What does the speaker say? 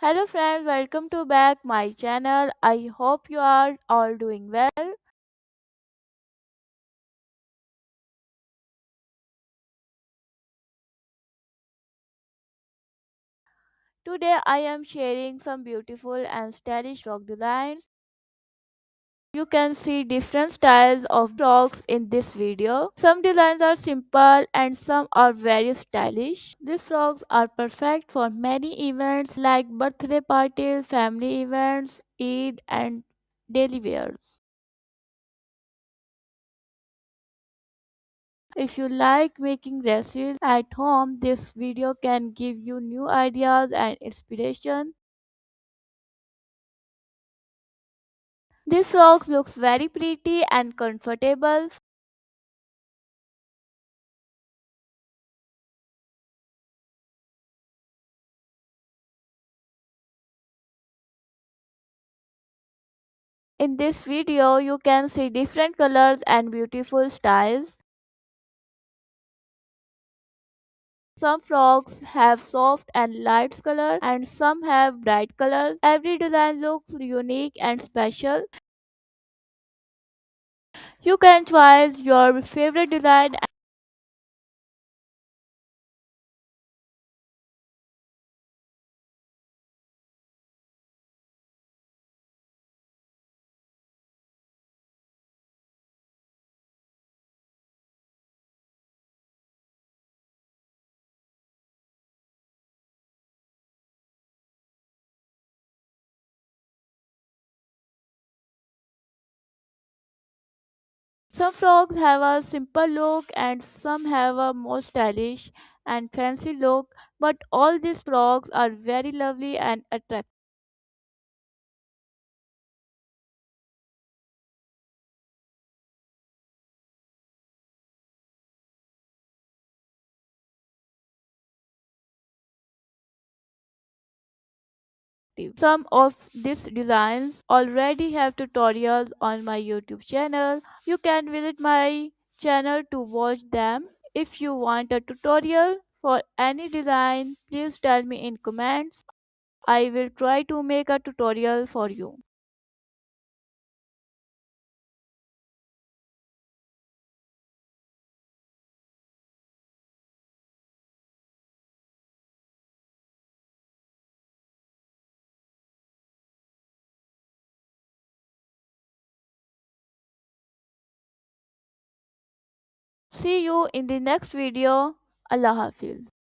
Hello friends, welcome to back my channel. I hope you are all doing well. Today I am sharing some beautiful and stylish rock designs. You can see different styles of rocks in this video. Some designs are simple and some are very stylish. These frocks are perfect for many events like birthday parties, family events, Eid and daily wear. If you like making dresses at home, this video can give you new ideas and inspiration. This frock looks very pretty and comfortable. In this video, you can see different colors and beautiful styles. Some frocks have soft and light colors and some have bright colors. Every design looks unique and special. You can choose your favorite design. Some frocks have a simple look and some have a more stylish and fancy look, but all these frocks are very lovely and attractive. Some of these designs already have tutorials on my YouTube channel. You can visit my channel to watch them. If you want a tutorial for any design, please tell me in comments. I will try to make a tutorial for you. See you in the next video. Allah Hafiz.